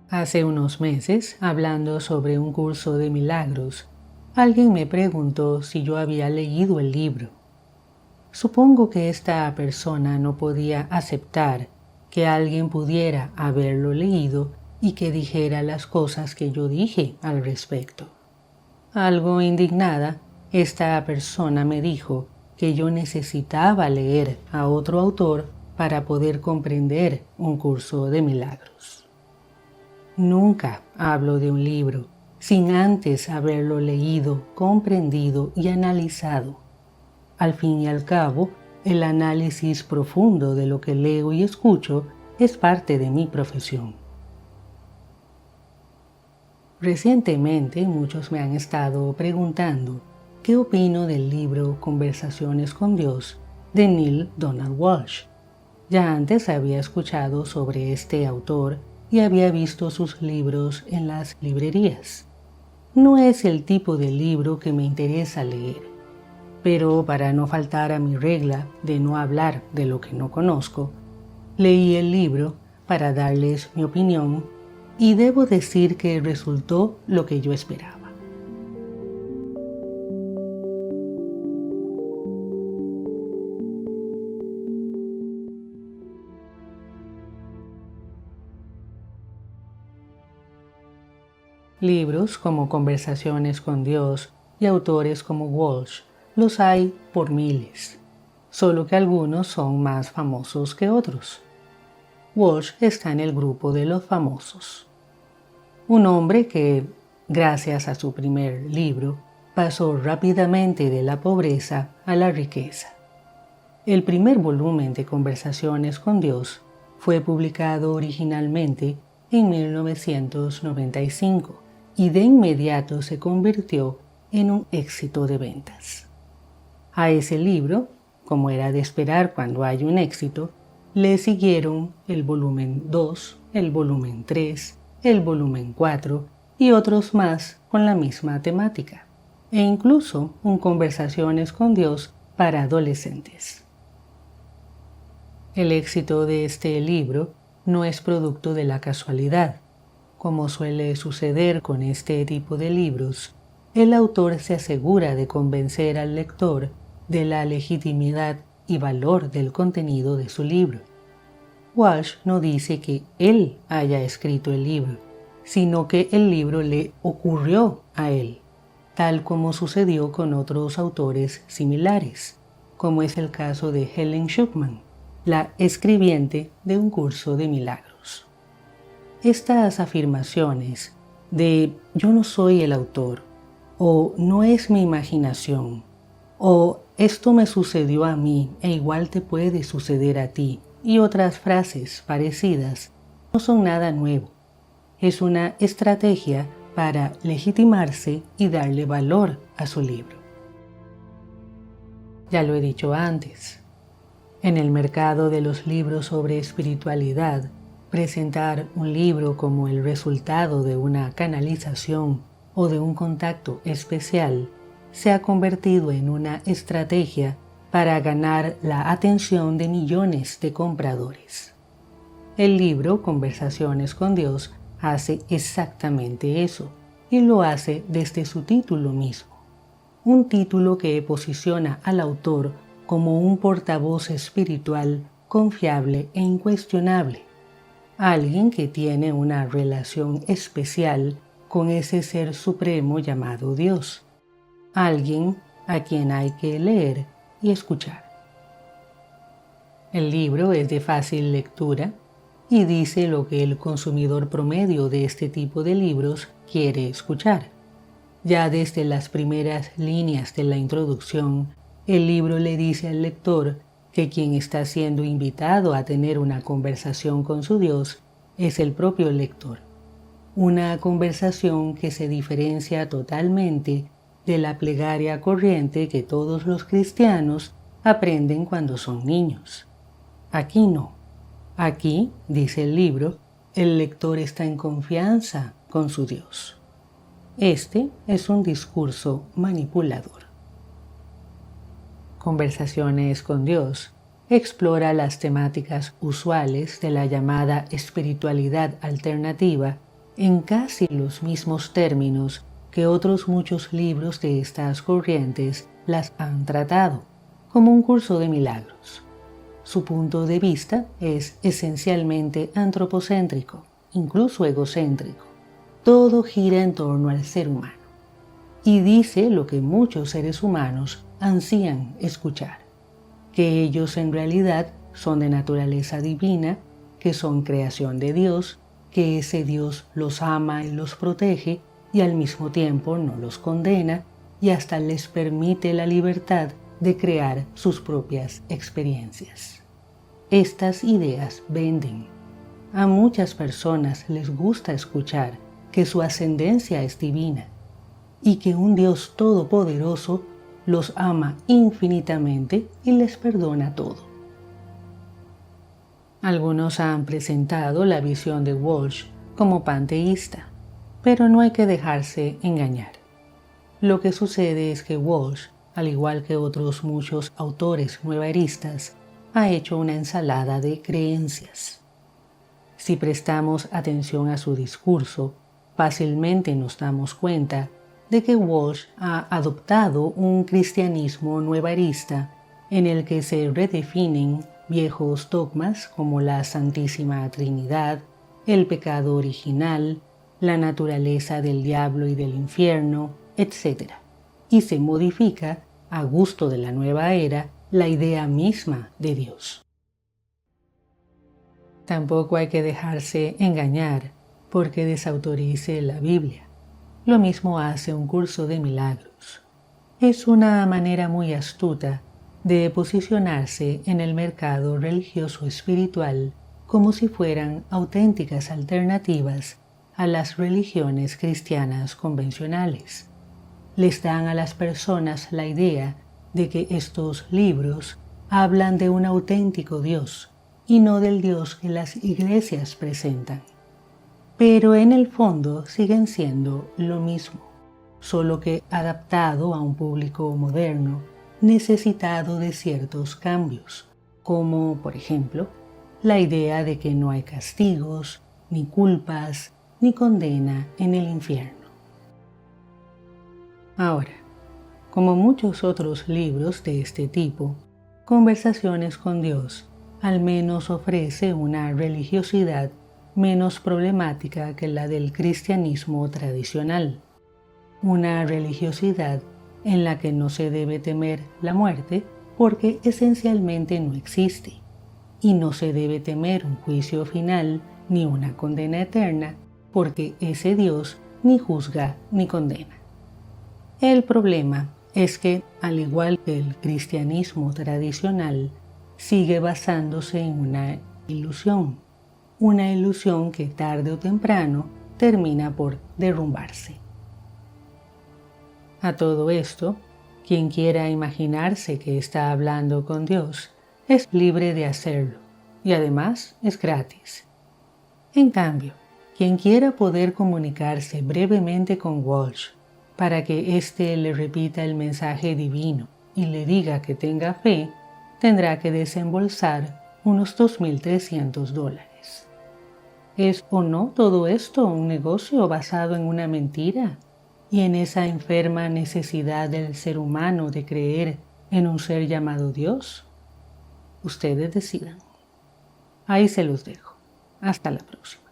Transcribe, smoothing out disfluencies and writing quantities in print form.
Hace unos meses, hablando sobre un curso de milagros, alguien me preguntó si yo había leído el libro. Supongo que esta persona no podía aceptar que alguien pudiera haberlo leído y que dijera las cosas que yo dije al respecto. Algo indignada, esta persona me dijo que yo necesitaba leer a otro autor para poder comprender un curso de milagros. Nunca hablo de un libro sin antes haberlo leído, comprendido y analizado. Al fin y al cabo, el análisis profundo de lo que leo y escucho es parte de mi profesión. Recientemente muchos me han estado preguntando qué opino del libro Conversaciones con Dios de Neale Donald Walsch. Ya antes había escuchado sobre este autor y había visto sus libros en las librerías. No es el tipo de libro que me interesa leer, pero para no faltar a mi regla de no hablar de lo que no conozco, leí el libro para darles mi opinión y debo decir que resultó lo que yo esperaba. Libros como Conversaciones con Dios y autores como Walsh los hay por miles, solo que algunos son más famosos que otros. Walsh está en el grupo de los famosos. Un hombre que, gracias a su primer libro, pasó rápidamente de la pobreza a la riqueza. El primer volumen de Conversaciones con Dios fue publicado originalmente en 1995 y de inmediato se convirtió en un éxito de ventas. A ese libro, como era de esperar cuando hay un éxito, le siguieron el volumen 2, el volumen 3, el volumen 4 y otros más con la misma temática, e incluso un Conversaciones con Dios para adolescentes. El éxito de este libro no es producto de la casualidad. Como suele suceder con este tipo de libros, el autor se asegura de convencer al lector de la legitimidad y valor del contenido de su libro. Walsh no dice que él haya escrito el libro, sino que el libro le ocurrió a él, tal como sucedió con otros autores similares, como es el caso de Helen Schucman, la escribiente de un curso de milagros. Estas afirmaciones de yo no soy el autor, o no es mi imaginación, o esto me sucedió a mí e igual te puede suceder a ti, y otras frases parecidas, no son nada nuevo. Es una estrategia para legitimarse y darle valor a su libro. Ya lo he dicho antes. En el mercado de los libros sobre espiritualidad, presentar un libro como el resultado de una canalización o de un contacto especial se ha convertido en una estrategia para ganar la atención de millones de compradores. El libro Conversaciones con Dios hace exactamente eso, y lo hace desde su título mismo. Un título que posiciona al autor como un portavoz espiritual confiable e incuestionable. Alguien que tiene una relación especial con ese ser supremo llamado Dios. Alguien a quien hay que leer y escuchar. El libro es de fácil lectura y dice lo que el consumidor promedio de este tipo de libros quiere escuchar. Ya desde las primeras líneas de la introducción, el libro le dice al lector que quien está siendo invitado a tener una conversación con su Dios es el propio lector. Una conversación que se diferencia totalmente de la plegaria corriente que todos los cristianos aprenden cuando son niños. Aquí no. Aquí, dice el libro, el lector está en confianza con su Dios. Este es un discurso manipulador. Conversaciones con Dios explora las temáticas usuales de la llamada espiritualidad alternativa en casi los mismos términos que otros muchos libros de estas corrientes las han tratado, como un curso de milagros. Su punto de vista es esencialmente antropocéntrico, incluso egocéntrico. Todo gira en torno al ser humano y dice lo que muchos seres humanos ansían escuchar, que ellos en realidad son de naturaleza divina, que son creación de Dios, que ese Dios los ama y los protege y al mismo tiempo no los condena y hasta les permite la libertad de crear sus propias experiencias. Estas ideas venden. A muchas personas les gusta escuchar que su ascendencia es divina y que un Dios todopoderoso los ama infinitamente y les perdona todo. Algunos han presentado la visión de Walsh como panteísta, pero no hay que dejarse engañar. Lo que sucede es que Walsh, al igual que otros muchos autores nuevaeristas, ha hecho una ensalada de creencias. Si prestamos atención a su discurso, fácilmente nos damos cuenta de que Walsh ha adoptado un cristianismo nuevaerista en el que se redefinen viejos dogmas como la Santísima Trinidad, el pecado original, la naturaleza del diablo y del infierno, etc. Y se modifica, a gusto de la nueva era, la idea misma de Dios. Tampoco hay que dejarse engañar porque desautorice la Biblia. Lo mismo hace un curso de milagros. Es una manera muy astuta de posicionarse en el mercado religioso espiritual como si fueran auténticas alternativas a las religiones cristianas convencionales. Les dan a las personas la idea de que estos libros hablan de un auténtico Dios y no del Dios que las iglesias presentan. Pero en el fondo siguen siendo lo mismo, solo que adaptado a un público moderno necesitado de ciertos cambios, como, por ejemplo, la idea de que no hay castigos, ni culpas, ni condena en el infierno. Ahora, como muchos otros libros de este tipo, Conversaciones con Dios al menos ofrece una religiosidad menos problemática que la del cristianismo tradicional, una religiosidad en la que no se debe temer la muerte porque esencialmente no existe, y no se debe temer un juicio final ni una condena eterna porque ese Dios ni juzga ni condena. El problema es que, al igual que el cristianismo tradicional, sigue basándose en una ilusión que tarde o temprano termina por derrumbarse. A todo esto, quien quiera imaginarse que está hablando con Dios es libre de hacerlo y además es gratis. En cambio, quien quiera poder comunicarse brevemente con Walsh para que éste le repita el mensaje divino y le diga que tenga fe, tendrá que desembolsar unos $2.300. ¿Es o no todo esto un negocio basado en una mentira y en esa enferma necesidad del ser humano de creer en un ser llamado Dios? Ustedes decidan. Ahí se los dejo. Hasta la próxima.